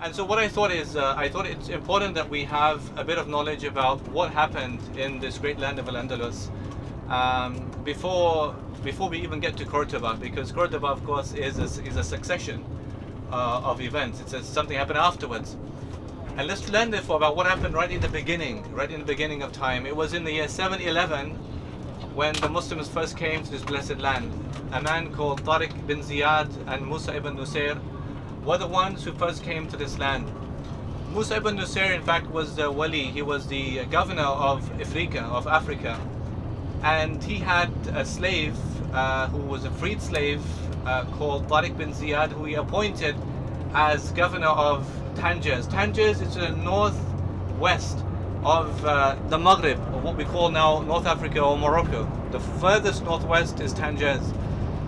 And so what I thought is, I thought it's important that we have a bit of knowledge about what happened in this great land of Andalus before we even get to Cordoba, because Cordoba, of course, is a succession of events. It's something happened afterwards. And let's learn therefore about what happened right in the beginning of time. It was in the year 711 when the Muslims first came to this blessed land. A man called Tariq bin Ziyad and Musa ibn Nusair were the ones who first came to this land. Musa ibn Nusair, in fact, was the wali. He was the governor of Africa, and he had a slave who was a freed slave called Tariq bin Ziyad, who he appointed as governor of Tangiers. Tangiers is the northwest of the Maghreb, or what we call now North Africa or Morocco. The furthest northwest is Tangiers.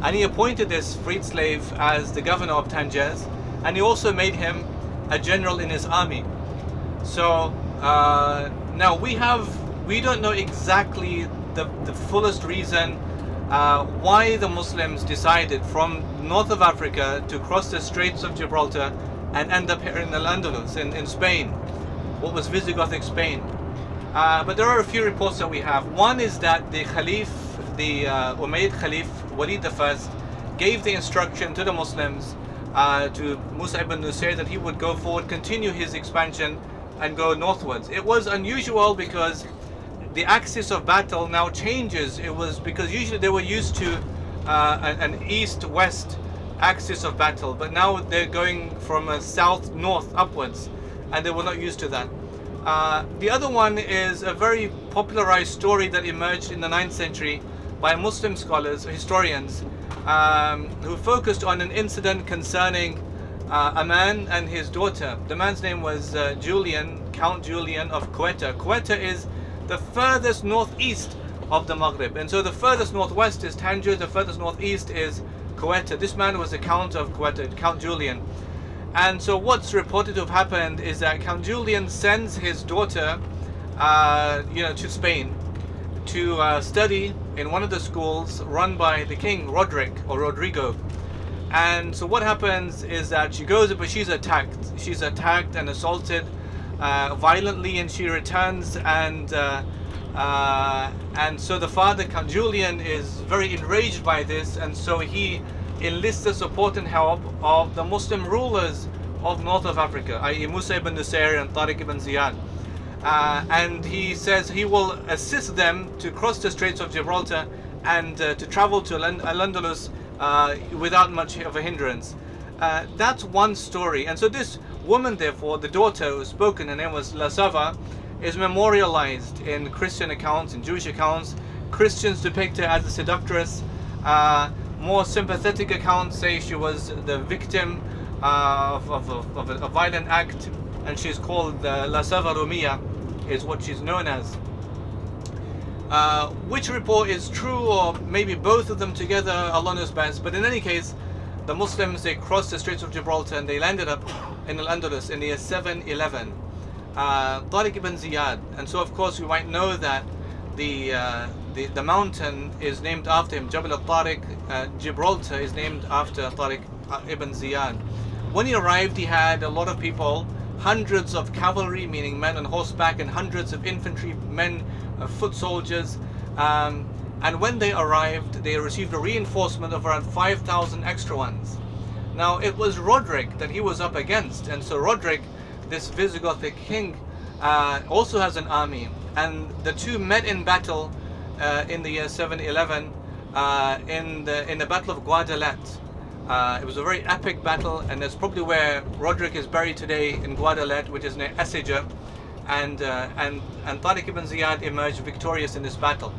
And he appointed this freed slave as the governor of Tangiers, and he also made him a general in his army. So now we don't know exactly the fullest reason why the Muslims decided from north of Africa to cross the Straits of Gibraltar and end up here in Al-Andalus, in Spain, what was Visigothic Spain. But there are a few reports that we have. One is that the Khalif, the Umayyad Khalif Walid I, gave the instruction to the Muslims, to Musa ibn Nusair, that he would go forward, continue his expansion and go northwards. It was unusual because the axis of battle now changes. It was because usually they were used to an east-west axis of battle, but now they're going from a south-north upwards, and they were not used to that. The other one is a very popularized story that emerged in the 9th century by Muslim scholars, historians, who focused on an incident concerning a man and his daughter. The man's name was Count Julian of Quetta. Quetta is the furthest northeast of the Maghreb, and so the furthest northwest is Tangier, the furthest northeast is Quetta. This man was the Count of Quetta, Count Julian. And so what's reported to have happened is that Count Julian sends his daughter to Spain to study in one of the schools run by the king, Rodrigo. And so what happens is that she goes, but she's attacked and assaulted violently, and she returns, and so the father, Count Julian, is very enraged by this, and so he enlists the support and help of the Muslim rulers of north of Africa, i.e. Musa ibn Nusair and Tariq ibn Ziyad. And he says he will assist them to cross the Straits of Gibraltar and to travel to Al-Andalus without much of a hindrance. That's one story. And so this woman, therefore, the daughter who spoken, her name was Lasava, is memorialized in Christian accounts, in Jewish accounts. Christians depict her as a seductress. More sympathetic accounts say she was the victim of a violent act, and she's called Lasava Rumia, is what she's known as. Which report is true, or maybe both of them together, Allah knows best. But in any case, the Muslims, they crossed the Straits of Gibraltar and they landed up in Al-Andalus in the year 711. Tariq ibn Ziyad. And so of course we might know that the mountain is named after him. Jabal al-Tariq, Gibraltar, is named after Tariq ibn Ziyad. When he arrived, he had a lot of people, hundreds of cavalry, meaning men on horseback, and hundreds of infantry men, foot soldiers. And when they arrived, they received a reinforcement of around 5,000 extra ones. Now it was Roderick that he was up against, and so Roderick, this Visigothic king, also has an army, and the two met in battle in the year 711 in the Battle of Guadalete. It was a very epic battle, and that's probably where Roderick is buried today, in Guadalete, which is near Essaja, and Tariq ibn Ziyad emerged victorious in this battle.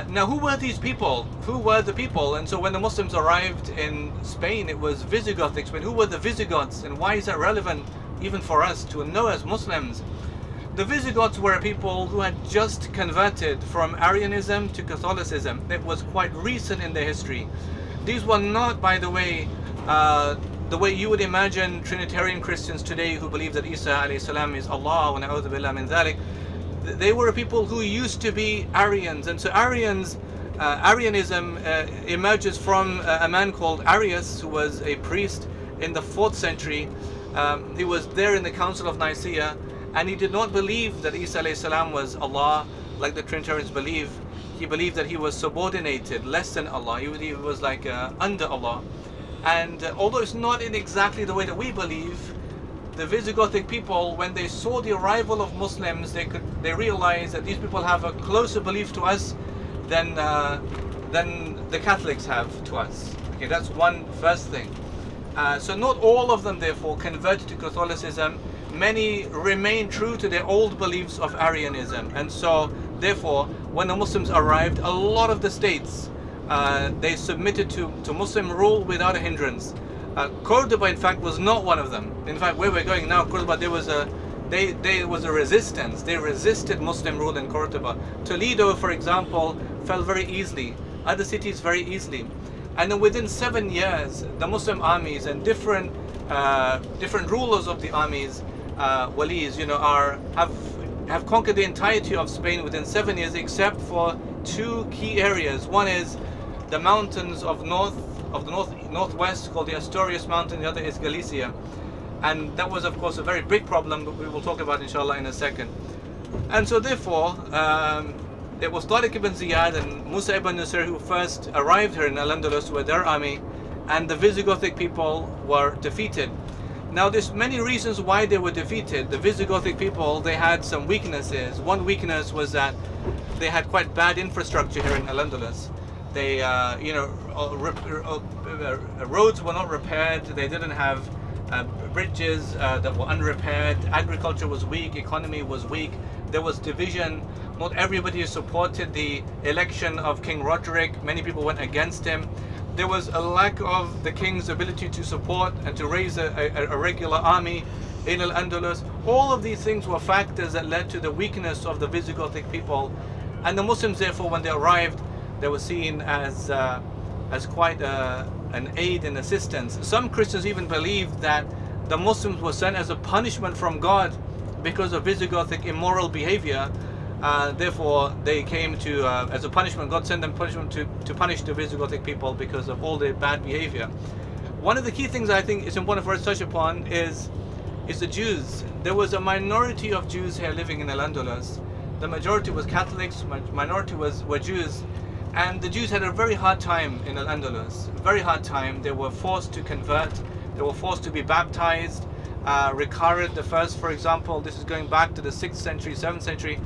Now, who were these people? Who were the people? And so when the Muslims arrived in Spain, it was Visigothic Spain. Who were the Visigoths, and why is that relevant even for us to know as Muslims? The Visigoths were people who had just converted from Arianism to Catholicism. It was quite recent in their history. These were not, by the way you would imagine Trinitarian Christians today who believe that Isa alayhi salam is Allah wa na'udhu billah min dhalik. They were people who used to be Arians, and so Arianism emerges from a man called Arius, who was a priest in the 4th century, He was there in the Council of Nicaea, and he did not believe that Isa alayhi salam was Allah like the Trinitarians believe. He believed that he was subordinated, less than Allah. He was like under Allah. And although it's not in exactly the way that we believe, the Visigothic people, when they saw the arrival of Muslims, they realized that these people have a closer belief to us than the Catholics have to us. Okay, that's one first thing. So not all of them therefore converted to Catholicism. Many remain true to their old beliefs of Arianism, and so therefore when the Muslims arrived, a lot of the states they submitted to Muslim rule without a hindrance. Cordoba in fact was not one of them. In fact, where we're going now, Cordoba, there was a resistance. They resisted Muslim rule in Cordoba. Toledo, for example, fell very easily. Other cities very easily. And then within 7 years, the Muslim armies and different rulers of the armies, walis, have conquered the entirety of Spain within 7 years, except for two key areas. One is the mountains of the northwest, called the Asturias Mountain. The other is Galicia, and that was of course a very big problem, but we will talk about inshallah in a second. And so therefore it was Tariq ibn Ziyad and Musa ibn Nusayr who first arrived here in Al-Andalus with their army, and the Visigothic people were defeated. Now there's many reasons why they were defeated. The Visigothic people, they had some weaknesses. One weakness was that they had quite bad infrastructure here in Al-Andalus. They roads were not repaired. They didn't have bridges that were unrepaired. Agriculture was weak. Economy was weak. There was division. Not everybody supported the election of King Roderick. Many people went against him. There was a lack of the king's ability to support and to raise a regular army in Al-Andalus. All of these things were factors that led to the weakness of the Visigothic people. And the Muslims, therefore, when they arrived, they were seen as quite an aid and assistance. Some Christians even believed that the Muslims were sent as a punishment from God because of Visigothic immoral behavior. Therefore, they came to as a punishment. God sent them punishment to punish the Visigothic people because of all their bad behavior. One of the key things I think is important for us to touch upon is the Jews. There was a minority of Jews here living in Al-Andalus. The majority was Catholics, minority were Jews. And the Jews had a very hard time in Al-Andalus, very hard time. They were forced to convert, they were forced to be baptized. Rikarid the first, for example, this is going back to the 6th century, 7th century,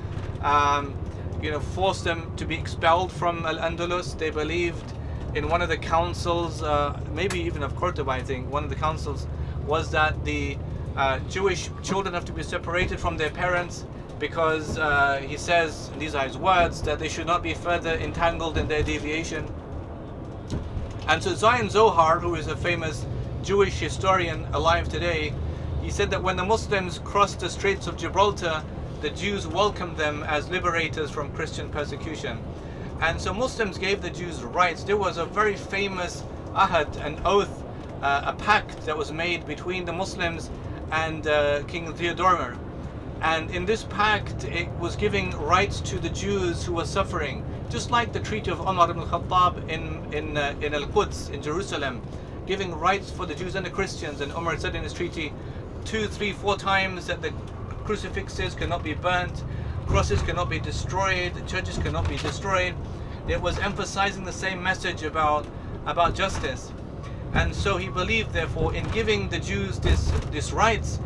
forced them to be expelled from Al-Andalus. They believed in one of the councils, maybe even of Cordoba, I think, one of the councils was that the Jewish children have to be separated from their parents, because he says, and these are his words, that they should not be further entangled in their deviation. And so Zion Zohar, who is a famous Jewish historian alive today, he said that when the Muslims crossed the Straits of Gibraltar, the Jews welcomed them as liberators from Christian persecution. And so Muslims gave the Jews rights. There was a very famous ahad, an oath, a pact that was made between the Muslims and King Theodore. And in this pact, it was giving rights to the Jews who were suffering, just like the Treaty of Umar ibn Khattab in Al-Quds, in Jerusalem, giving rights for the Jews and the Christians. And Umar said in his treaty 2, 3, 4 times that the crucifixes cannot be burnt, crosses cannot be destroyed, churches cannot be destroyed. It was emphasizing the same message about justice. And so he believed, therefore, in giving the Jews this rights,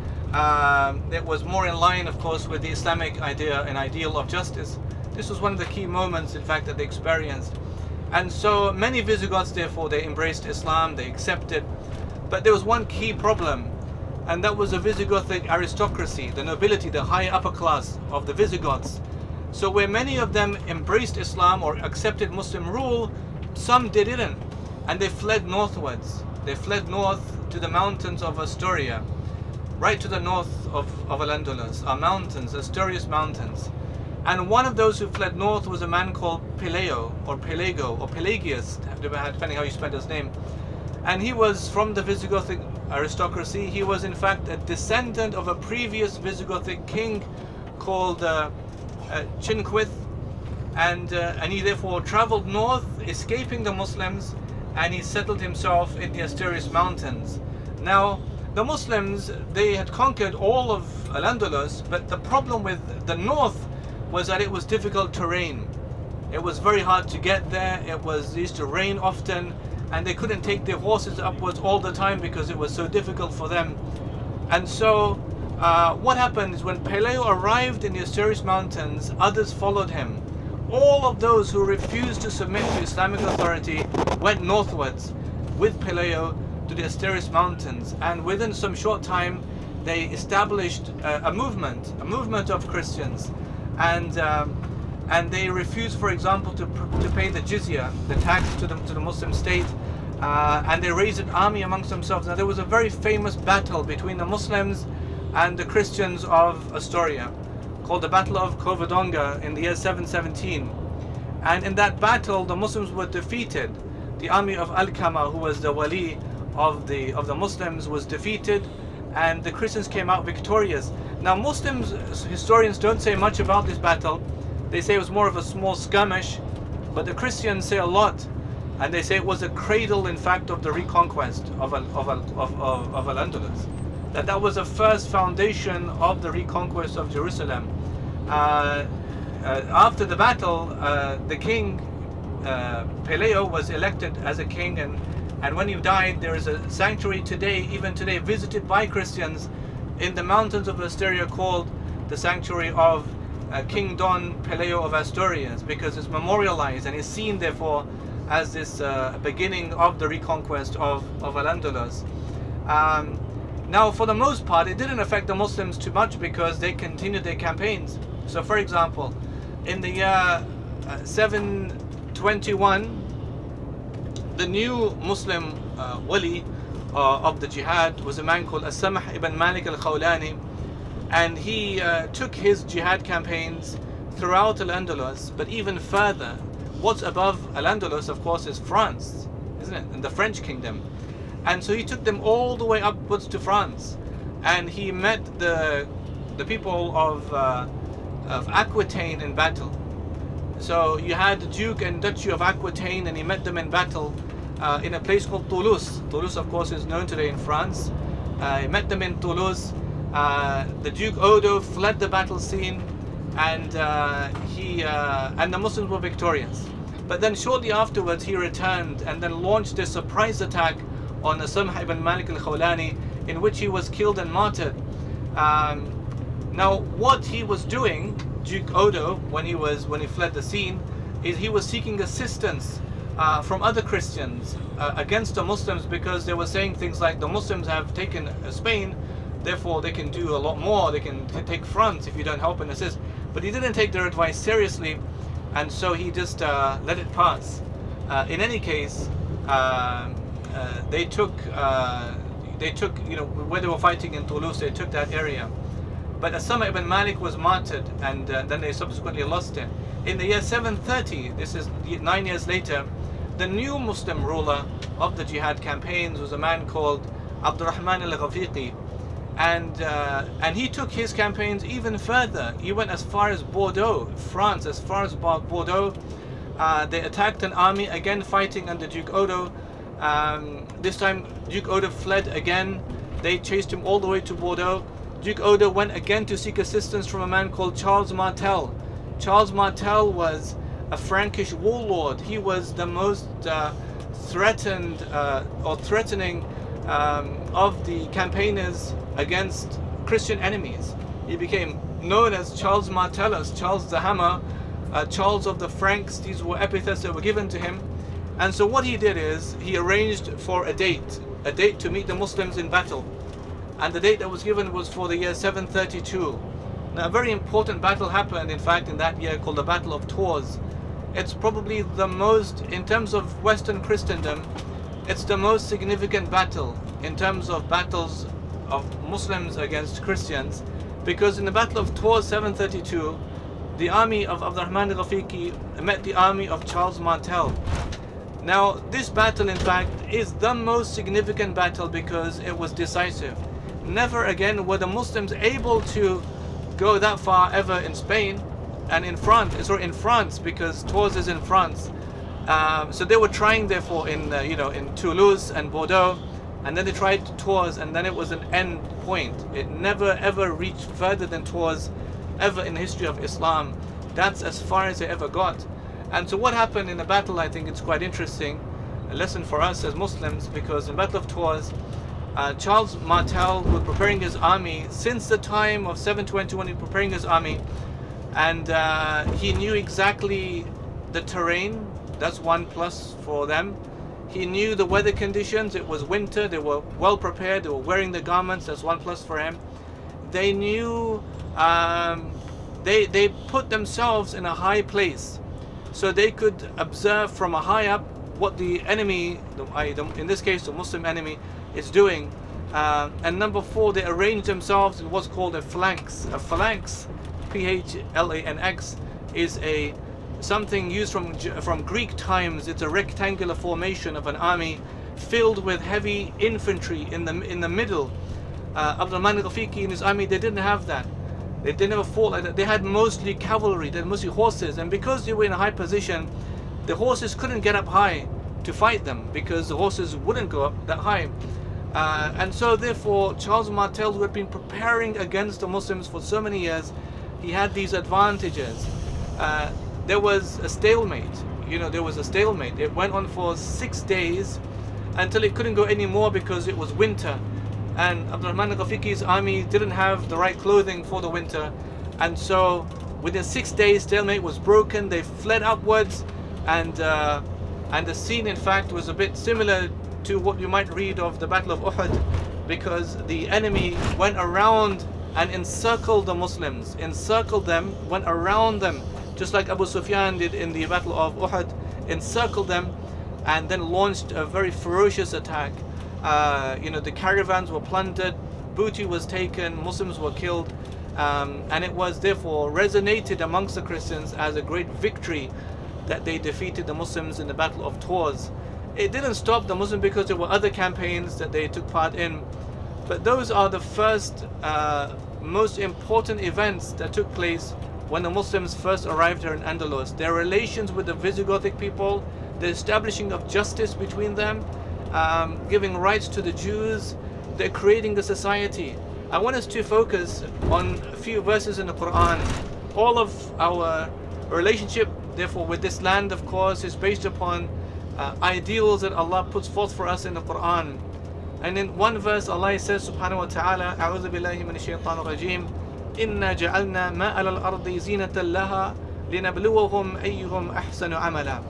it was more in line, of course, with the Islamic idea and ideal of justice. This was one of the key moments, in fact, that they experienced. And so many Visigoths, therefore, they embraced Islam, they accepted. But there was one key problem, and that was the Visigothic aristocracy, the nobility, the high upper class of the Visigoths. So where many of them embraced Islam or accepted Muslim rule, some didn't, and they fled northwards. They fled north to the mountains of Asturia, right to the north of Al-Andalus, are mountains, Asturias mountains. And one of those who fled north was a man called Peleo, or Pelego, or Pelagius, depending how you spell his name. And he was from the Visigothic aristocracy. He was in fact a descendant of a previous Visigothic king called Chinquith, and he therefore traveled north, escaping the Muslims, and he settled himself in the Asturias mountains. Now, the Muslims, they had conquered all of Al-Andalus, but the problem with the north was that it was difficult terrain. It was very hard to get there. It used to rain often, and they couldn't take their horses upwards all the time because it was so difficult for them. And so what happened is when Pelayo arrived in the Asturias Mountains, others followed him. All of those who refused to submit to Islamic authority went northwards with Pelayo to the Asturias Mountains, and within some short time they established a movement of Christians, and they refused, for example, to pay the jizya, the tax to the Muslim state, and they raised an army amongst themselves. Now there was a very famous battle between the Muslims and the Christians of Astoria, called the Battle of Covadonga in the year 717. And in that battle, the Muslims were defeated. The army of Alqama, who was the wali of the Muslims, was defeated, and the Christians came out victorious. Now Muslims, historians don't say much about this battle. They say it was more of a small skirmish, but the Christians say a lot, and they say it was a cradle, in fact, of the reconquest of Al-Andalus. That was the first foundation of the reconquest of Jerusalem. After the battle, the king Pelayo was elected as a king, and when he died, there is a sanctuary today, even today, visited by Christians in the mountains of Astoria, called the sanctuary of King Don Pelayo of Asturias, because it's memorialized and is seen therefore as this beginning of the reconquest of Al-Andalus. Now, for the most part, it didn't affect the Muslims too much because they continued their campaigns. So, for example, in the year 721, the new Muslim wali of the jihad was a man called As-Samh ibn Malik al-Khawlani, and he took his jihad campaigns throughout Al-Andalus, but even further. What's above Al-Andalus, of course, is France, isn't it? And the French kingdom. And so he took them all the way upwards to France, and he met the people of Aquitaine in battle. So you had the Duke and Duchy of Aquitaine, and he met them in battle in a place called Toulouse. Toulouse, of course, is known today in France. He met them in Toulouse. The Duke Odo fled the battle scene, and the Muslims were victorious. But then shortly afterwards he returned and then launched a surprise attack on As-Samh ibn Malik al-Khawlani, in which he was killed and martyred. Now what he was doing, Duke Odo, when he fled the scene, is he was seeking assistance from other Christians against the Muslims, because they were saying things like, the Muslims have taken Spain, therefore they can do a lot more, they can take France if you don't help and assist. But he didn't take their advice seriously, and so he just let it pass. In any case, they took where they were fighting in Toulouse, they took that area. But As-Samh ibn Malik was martyred, and then they subsequently lost him. In the year 730, this is 9 years later, the new Muslim ruler of the jihad campaigns was a man called Abdurrahman al-Ghafiqi, and he took his campaigns even further. He went as far as Bordeaux, France, as far as Bordeaux. They attacked an army, again fighting under Duke Odo. This time Duke Odo fled again. They chased him all the way to Bordeaux. Duke Odo went again to seek assistance from a man called Charles Martel. Charles Martel was a Frankish warlord. He was the most threatening of the campaigners against Christian enemies. He became known as Charles Martellus, Charles the Hammer, Charles of the Franks. These were epithets that were given to him. And so what he did is he arranged for a date to meet the Muslims in battle. And the date that was given was for the year 732. Now a very important battle happened, in fact, in that year, called the Battle of Tours. It's probably the most, in terms of Western Christendom, it's the most significant battle in terms of battles of Muslims against Christians, because in the Battle of Tours 732, the army of Abdurrahman al-Ghafiqi met the army of Charles Martel. Now this battle, in fact, is the most significant battle because it was decisive. Never again were the Muslims able to go that far ever in Spain and in France, because Tours is in France. So they were trying, therefore, in Toulouse and Bordeaux, and then they tried Tours, and then it was an end point. It never ever reached further than Tours, ever in the history of Islam. That's as far as they ever got. And so what happened in the battle, I think it's quite interesting, a lesson for us as Muslims, because in the Battle of Tours, Charles Martel was preparing his army since the time of 721. He was preparing his army, and he knew exactly the terrain. That's one plus for them. He knew the weather conditions. It was winter. They were well prepared. They were wearing the garments. That's one plus for him. They knew. They put themselves in a high place, so they could observe from a high up what the enemy, in this case the Muslim enemy, is doing. And number four, they arranged themselves in what's called a phalanx. A phalanx, P-H-L-A-N-X, is something used from Greek times. It's a rectangular formation of an army filled with heavy infantry in the middle. Abdurrahman al-Ghafiqi and his army, they didn't have that. They never fought like that. They had mostly cavalry, they had mostly horses, and because they were in a high position, the horses couldn't get up high to fight them, because the horses wouldn't go up that high. And so therefore, Charles Martel, who had been preparing against the Muslims for so many years, he had these advantages. There was a stalemate. There was a stalemate. It went on for 6 days until it couldn't go anymore because it was winter. And Abdurrahman al-Ghafiqi's army didn't have the right clothing for the winter. And so within 6 days, stalemate was broken. They fled upwards. And the scene, in fact, was a bit similar to what you might read of the Battle of Uhud, because the enemy went around and encircled the Muslims, encircled them, went around them, just like Abu Sufyan did in the Battle of Uhud, encircled them, and then launched a very ferocious attack. The caravans were plundered, booty was taken, Muslims were killed, and it was therefore resonated amongst the Christians as a great victory that they defeated the Muslims in the Battle of Tours. It didn't stop the Muslims because there were other campaigns that they took part in, but those are the first most important events that took place when the Muslims first arrived here in Andalus. Their relations with the Visigothic people, the establishing of justice between them, giving rights to the Jews, they're creating the society. I want us to focus on a few verses in the Quran. All of our relationship, therefore, with this land, of course, is based upon ideals that Allah puts forth for us in the Quran. And in one verse, Allah says, subhanahu wa ta'ala, أعوذ بالله من الشيطان الرجيم إنا جعلنا ما على الأرض زينة لها لنبلوهم أيهم أحسن عملا.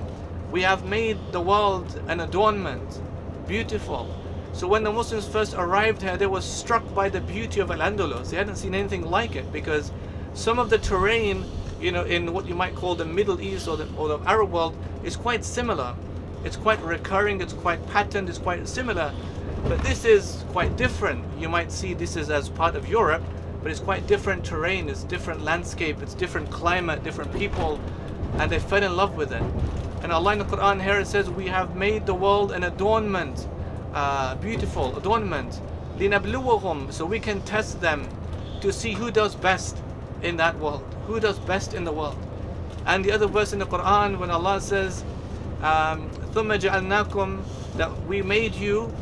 We have made the world an adornment, beautiful. So when the Muslims first arrived here, they were struck by the beauty of Al-Andalus. They hadn't seen anything like it, because some of the terrain, in what you might call the Middle East or the Arab world, is quite similar. It's quite recurring, it's quite patterned, it's quite similar. But this is quite different. You might see this is as part of Europe, but it's quite different terrain, it's different landscape, it's different climate, different people, and they fell in love with it. And Allah in the Quran here, it says, we have made the world an adornment, beautiful adornment, لِنَبْلُوَهُمْ, so we can test them to see who does best in that world, who does best in the world. And the other verse in the Quran, when Allah says, ثُمَّ جَعَلْنَاكُمْ, that we made you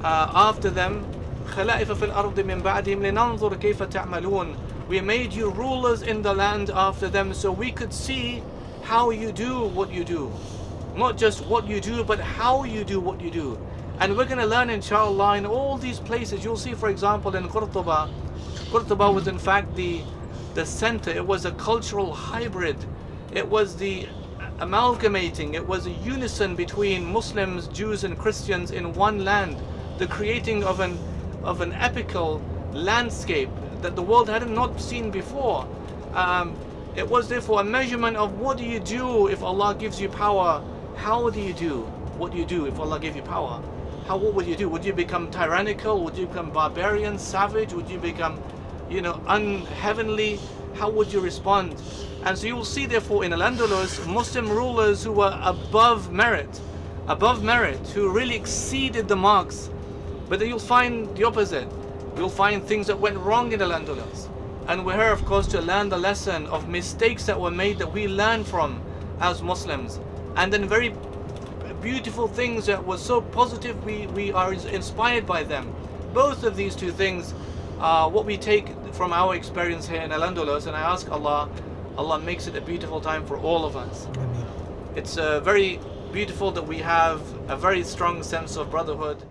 after them, خَلَائِفَ فِي الْأَرْضِ مِنْ بَعْدِهِمْ لِنَنْظُرْ كَيْفَ تَعْمَلُونَ, we made you rulers in the land after them, so we could see how you do what you do. Not just what you do, but how you do what you do. And we're going to learn, inshallah, in all these places. You'll see, for example, in Qurtuba was in fact the center. It was a cultural hybrid. It was the amalgamating, it was a unison between Muslims, Jews and Christians in one land. The creating of an epical landscape that the world had not seen before. It was therefore a measurement of what do you do if Allah gives you power. How do you do what you do if Allah gave you power? What would you do? Would you become tyrannical? Would you become barbarian, savage? Would you become, unheavenly? How would you respond? And so you will see therefore in Al-Andalus, Muslim rulers who were above merit, who really exceeded the marks. But then you'll find the opposite. You'll find things that went wrong in Al-Andalus. And we're here, of course, to learn the lesson of mistakes that were made that we learn from as Muslims. And then very beautiful things that were so positive, we are inspired by them. Both of these two things are what we take from our experience here in Andalus, and I ask Allah makes it a beautiful time for all of us. Ameen. It's very beautiful that we have a very strong sense of brotherhood.